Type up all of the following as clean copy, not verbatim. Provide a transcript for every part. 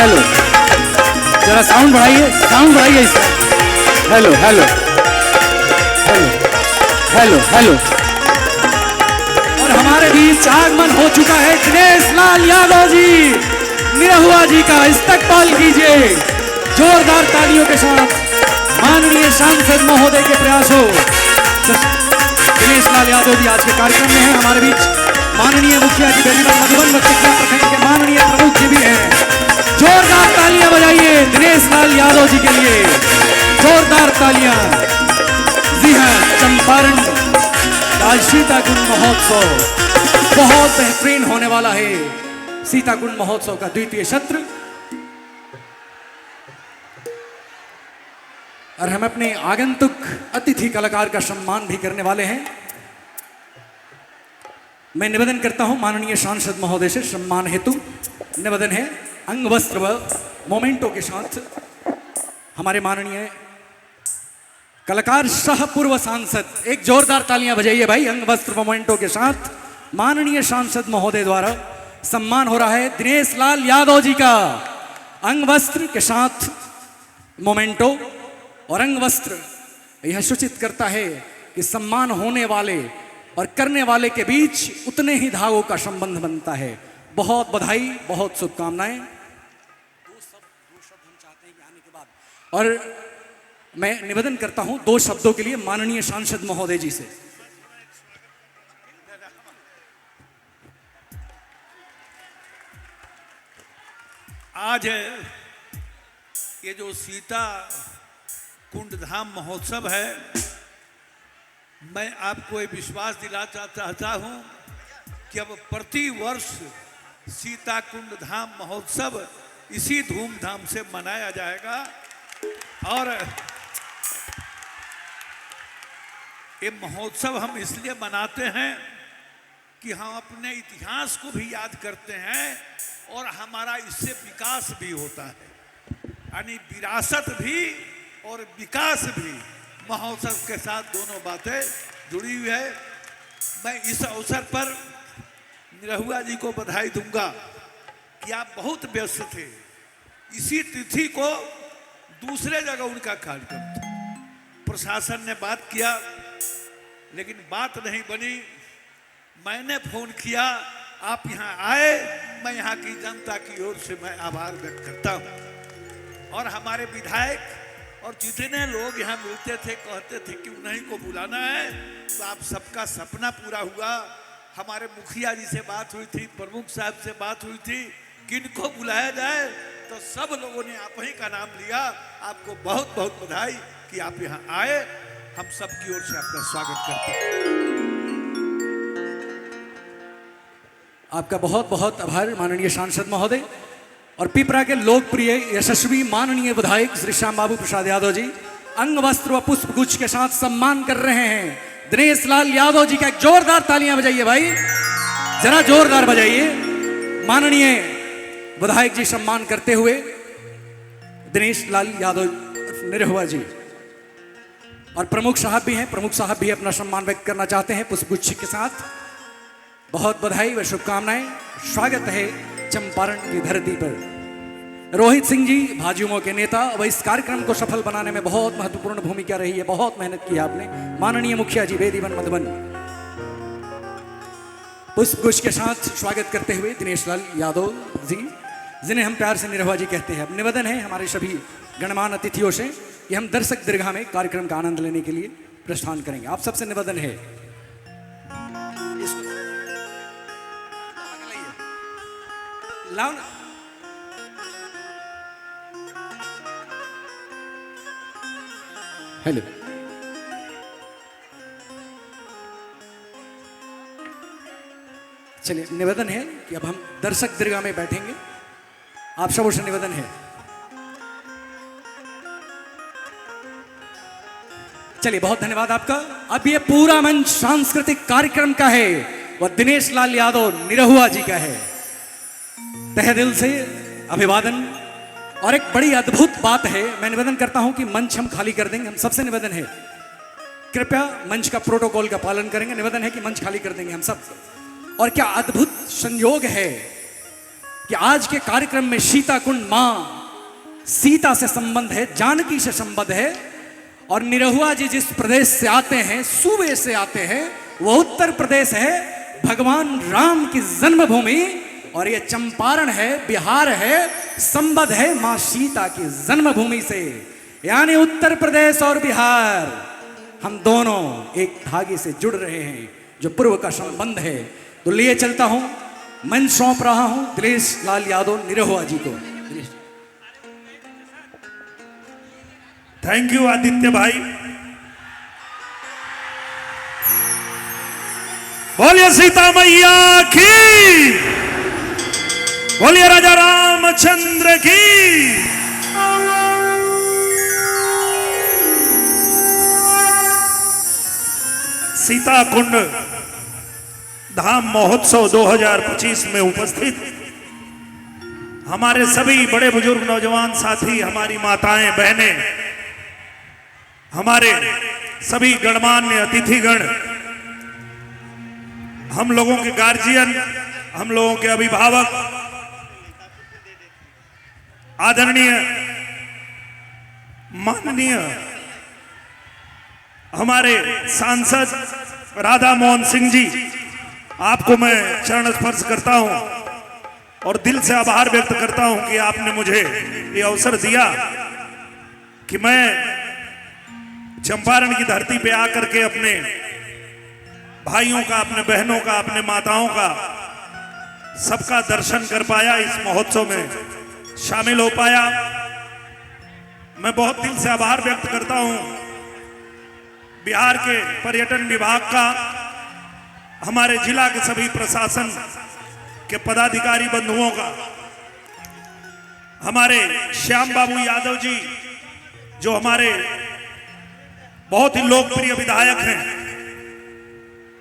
Hello, जरा sound बढ़ाइए इसका। Hello hello hello hello hello. और हमारे बीच आगमन हो चुका है दिनेश लाल यादव जी, निरहुआ जी का इस्तकबाल कीजिए जोरदार तालियों के साथ। माननीय सांसद महोदय के प्रयासों दिनेश लाल यादव जी आज के कार्यक्रम में हैं हमारे बीच। माननीय मुखिया जी बेनीबाद मधुबन बच्चा प्रखंड के माननीय प्रमुख जी भी हैं। जोरदार तालियां बजाइए दिनेश लाल यादव जी के लिए, जोरदार तालियां। जी हाँ, चंपारण आज सीताकुंड महोत्सव बहुत बेहतरीन होने वाला है। सीताकुंड महोत्सव का द्वितीय सत्र, और हम अपने आगंतुक अतिथि कलाकार का सम्मान भी करने वाले हैं। मैं निवेदन करता हूं माननीय सांसद महोदय से सम्मान हेतु निवेदन है अंग वस्त्र व मोमेंटो के साथ हमारे माननीय कलाकार सह पूर्व सांसद, एक जोरदार तालियां बजाइए भाई। अंग वस्त्र मोमेंटो के साथ माननीय सांसद महोदय द्वारा सम्मान हो रहा है दिनेश लाल यादव जी का। अंग वस्त्र के साथ मोमेंटो और अंग वस्त्र यह सूचित करता है कि सम्मान होने वाले और करने वाले के बीच उतने ही धागों का संबंध बनता है। बहुत बधाई, बहुत शुभकामनाएं। दो शब्द हम चाहते हैं कि आने के बाद, और मैं निवेदन करता हूं 2 शब्दों के लिए माननीय सांसद महोदय जी से। आज ये जो सीता कुंड धाम महोत्सव है, मैं आपको ये विश्वास दिलाना चाहता हूं कि अब प्रति वर्ष सीता कुंड धाम महोत्सव इसी धूमधाम से मनाया जाएगा। और ये महोत्सव हम इसलिए मनाते हैं कि हम अपने इतिहास को भी याद करते हैं और हमारा इससे विकास भी होता है, यानी विरासत भी और विकास भी महोत्सव के साथ दोनों बातें जुड़ी हुई है। मैं इस अवसर पर निरहुआ जी को बधाई दूंगा कि आप बहुत व्यस्त थे। इसी तिथि को दूसरे जगह उनका कार्यक्रम था, प्रशासन ने बात किया लेकिन बात नहीं बनी। मैंने फोन किया, आप यहाँ आए, मैं यहाँ की जनता की ओर से मैं आभार व्यक्त करता हूँ। और हमारे विधायक और जितने लोग यहाँ मिलते थे कहते थे कि उन्हीं को बुलाना है, तो आप सबका सपना पूरा हुआ। हमारे मुखिया जी से बात हुई थी, प्रमुख साहब से बात हुई थी कि इनको बुलाया जाए, तो सब लोगों ने आप ही का नाम लिया। आपको बहुत बहुत बधाई कि आप यहाँ आए। हम सबकी ओर से आपका स्वागत करते हैं। आपका बहुत बहुत आभार माननीय सांसद महोदय। और पिपरा के लोकप्रिय यशस्वी माननीय विधायक श्री श्याम बाबू प्रसाद यादव जी अंग वस्त्र व पुष्प गुच्छ के साथ सम्मान कर रहे हैं दिनेश लाल यादव जी का। एक जोरदार तालियां बजाइए भाई, जरा जोरदार बजाइए। माननीय विधायक जी सम्मान करते हुए दिनेश लाल यादव निरहुआ जी, और प्रमुख साहब भी हैं, प्रमुख साहब भी अपना सम्मान व्यक्त करना चाहते हैं पुष्प गुच्छ के साथ। बहुत बधाई व शुभकामनाएं। स्वागत है चंपारण की धरती पर। रोहित सिंह जी भाजयुमो के नेता, वह इस कार्यक्रम को सफल बनाने में बहुत महत्वपूर्ण भूमिका रही है, बहुत मेहनत की आपने। माननीय मुखिया जी बेनीबाद मधुबन पुष्पगुच्छ के साथ स्वागत करते हुए दिनेश लाल यादव जी, जिन्हें हम प्यार से निरहुआ जी कहते हैं। अब निवेदन है हमारे सभी गणमान्य अतिथियों से कि हम दर्शक दीर्घा में कार्यक्रम का आनंद लेने के लिए प्रस्थान करेंगे। आप सबसे निवेदन है, लाओ ना। हेलो, चलिए निवेदन है कि अब हम दर्शक दीर्घा में बैठेंगे। आप सबों से निवेदन है, चलिए बहुत धन्यवाद आपका। अब ये पूरा मंच सांस्कृतिक कार्यक्रम का है, वह दिनेश लाल यादव निरहुआ जी का है। तहे दिल से अभिवादन। और एक बड़ी अद्भुत बात है, मैं निवेदन करता हूं कि मंच हम खाली कर देंगे। हम सबसे निवेदन है कृपया मंच का प्रोटोकॉल का पालन करेंगे। निवेदन है कि मंच खाली कर देंगे हम सब। और क्या अद्भुत संयोग है कि आज के कार्यक्रम में सीता कुंड मां सीता से संबंध है, जानकी से संबंध है। और निरहुआ जी जिस प्रदेश से आते हैं, सूबे से आते हैं, वो उत्तर प्रदेश है, भगवान राम की जन्मभूमि। और ये चंपारण है, बिहार है, संबंध है मां सीता की जन्मभूमि से। यानी उत्तर प्रदेश और बिहार हम दोनों एक धागे से जुड़ रहे हैं, जो पूर्व का संबंध है। तो लिए चलता हूं, मंच सौंप रहा हूं दिनेश लाल यादव निरहुआ जी को। थैंक यू आदित्य भाई। बोलिए सीता मैया की, बोलिए राजा रामचंद्र की। सीता कुंड धाम महोत्सव 2025 में उपस्थित हमारे सभी बड़े बुजुर्ग नौजवान साथी, हमारी माताएं बहनें, हमारे सभी गणमान्य अतिथिगण, हम लोगों के गार्जियन, हम लोगों के अभिभावक, आदरणीय माननीय हमारे सांसद राधा मोहन सिंह जी, आपको मैं चरण स्पर्श करता हूं और दिल से आभार व्यक्त करता हूं कि आपने मुझे ये अवसर दिया कि मैं चंपारण की धरती पे आकर के अपने भाइयों का, अपने बहनों का, अपने माताओं का, सबका दर्शन कर पाया, इस महोत्सव में शामिल हो पाया। मैं बहुत दिल से आभार व्यक्त करता हूं बिहार के पर्यटन विभाग का, हमारे जिला के सभी प्रशासन के पदाधिकारी बंधुओं का, हमारे श्याम बाबू यादव जी जो हमारे बहुत ही लोकप्रिय विधायक हैं।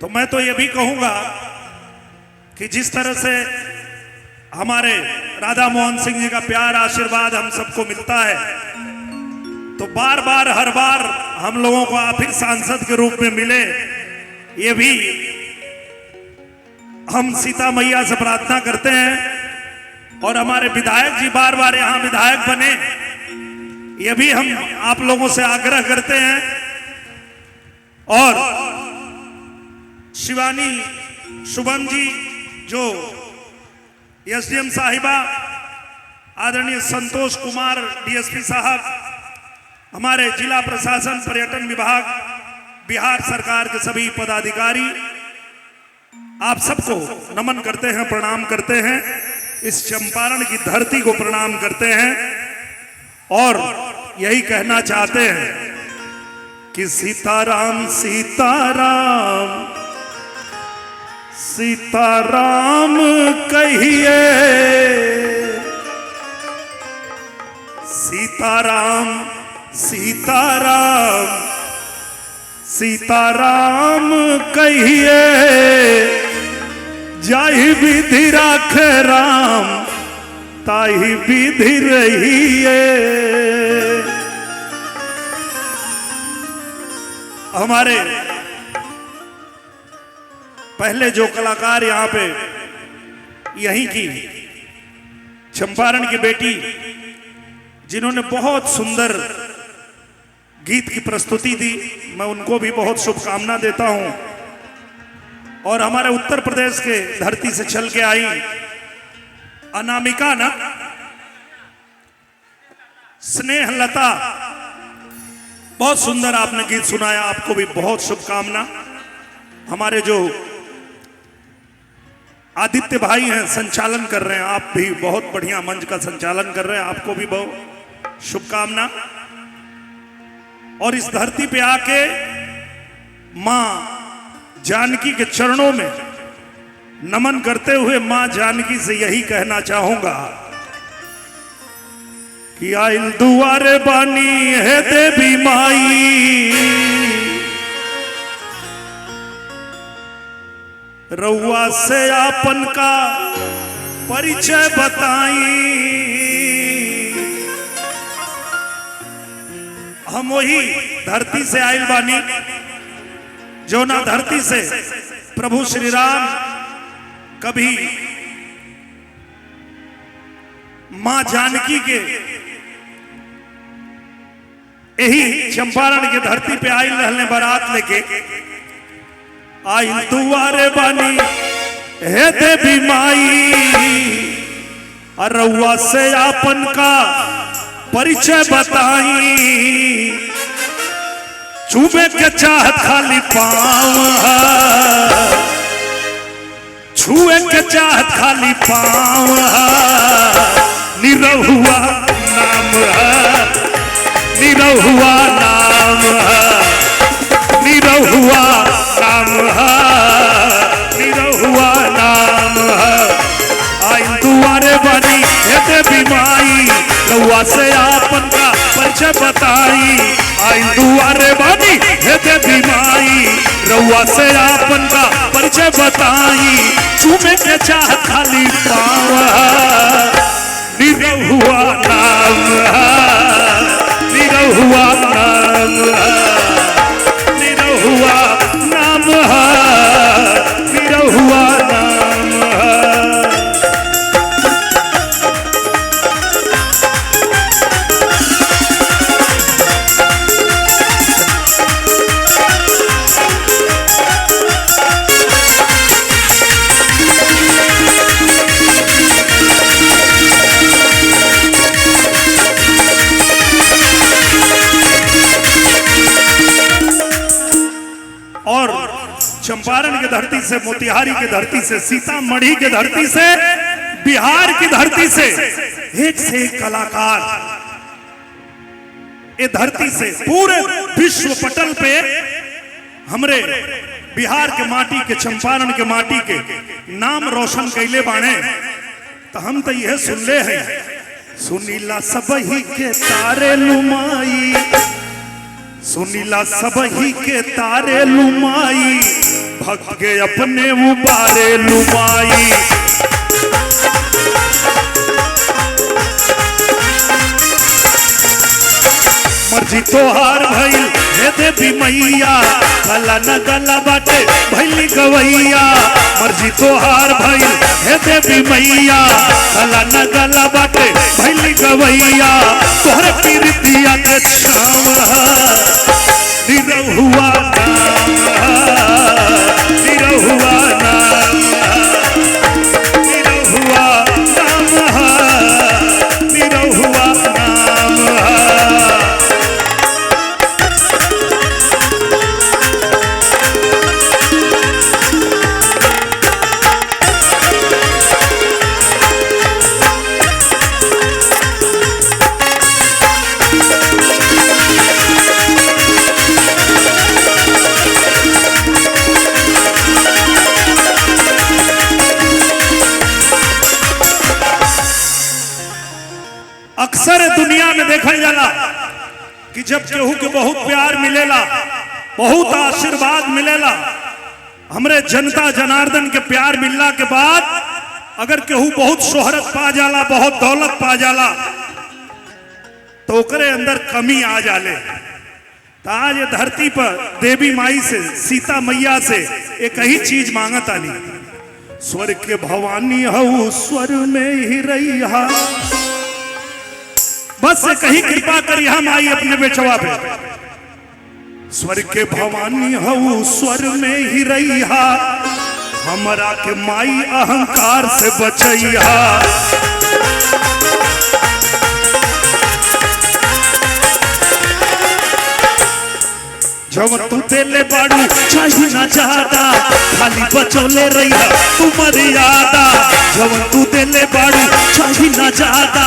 तो मैं तो ये भी कहूंगा कि जिस तरह से हमारे राधा मोहन सिंह जी का प्यार आशीर्वाद हम सबको मिलता है, तो बार बार हर बार हम लोगों को आप ही सांसद के रूप में मिले, ये भी हम सीता मैया से प्रार्थना करते हैं। और हमारे विधायक जी बार बार यहां विधायक बने, ये भी हम आप लोगों से आग्रह करते हैं। और शिवानी शुभम जी जो एसडीएम साहिबा, आदरणीय संतोष कुमार डीएसपी साहब, हमारे जिला प्रशासन पर्यटन विभाग, बिहार सरकार के सभी पदाधिकारी, आप सबको नमन करते हैं, प्रणाम करते हैं, इस चंपारण की धरती को प्रणाम करते हैं। और यही कहना चाहते हैं कि सीताराम सीताराम सीताराम कहिए, सीताराम सीताराम सीताराम कहिए, जाहि विधि राख राम ताहि विधि रहिए। हमारे पहले जो कलाकार यहाँ पे यहीं की चंपारण की बेटी, जिन्होंने बहुत सुंदर गीत की प्रस्तुति दी, मैं उनको भी बहुत शुभकामना देता हूं। और हमारे उत्तर प्रदेश के धरती से चल के आई अनामिका ना, स्नेहलता, बहुत सुंदर आपने गीत सुनाया, आपको भी बहुत शुभकामना। हमारे जो आदित्य भाई हैं, संचालन कर रहे हैं, आप भी बहुत बढ़िया मंच का संचालन कर रहे हैं, आपको भी बहुत शुभकामना। और इस धरती पे आके मां जानकी के चरणों में नमन करते हुए मां जानकी से यही कहना चाहूंगा कि आइल दुआरे बानी है देवी माई, रउआ से आपन का परिचय बताई। हम वही धरती से आइल बानी जो ना धरती से प्रभु श्री राम कभी मां जानकी के यही चंपारण के धरती पे आई रहने बारात लेके आई दुआरे बानी हे देवी माई अरउआ से आपन का परिचय बताई चूमे के चाहत खाली पाँव छुए के चाहत खाली पाँव निरहुआ नाम है निरहुआ नाम है निरहुआ नाम है निरहुआ नाम है आई दुआरे बनी हे देवी माई रउआ से आपन का परिचय बताई आई दुआरे बनी हे देवी माई रउआ से आपन का परिचय बताई चूमे के चाहत खाली पाँव निरहुआ नाम है निरहुआ नाम है निरहुआ नाम है निरहुआ नाम है और चंपारण की धरती से मोतिहारी की धरती से सीतामढ़ी की धरती से बिहार की धरती से एक कलाकार ये धरती से पूरे विश्व पटल पे हमरे बिहार के माटी के चंपारण के माटी के नाम रोशन कैले बाणे तो हम तो यह सुनले हैं सुनीला सबही के तारे लुमाई सुनीला सबही के तारे लुमाई भक्त के अपने उबारे लुमाई मर्जी तोहार भइल हे देवी मैया गला न गला बाटे भइली गवैया मर्जी तोहार भइल हे देवी मैया गला न गला बाटे भइली गवैया तोहरे पीरतिया के छाव निरहुआ नाम निरहुआ नाम निरहुआ नाम निरहुआ नाम अक्सर दुनिया में देखा जाला कि जब केहू के बहुत प्यार मिलेला बहुत आशीर्वाद मिलेला हमरे जनता जनार्दन के प्यार मिलला के बाद अगर केहू बहुत शोहरत पा जाला बहुत दौलत पा जाला तो ओकरे अंदर कमी आ जाले तो आज ये धरती पर देवी माई से सीता मैया से एक ही चीज मांगत आनी स्वर्ग के भवानी हऊ स्वर में ही रही बस से कहीं कृपा करी हम आई अपने बेचवा पे स्वर के भवानी हऊ स्वर में ही रहिया हमरा के माई अहंकार से बचैया जब तू देले बाड़ू चाहिए ना ज्यादा खाली बचौले रहिया तू मर्यादा जब तू देले बाड़ू चाहिए ना ज्यादा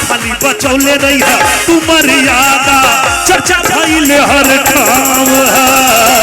खाली बचौले रहिया तू मर्यादा चर्चा भइले हर काम है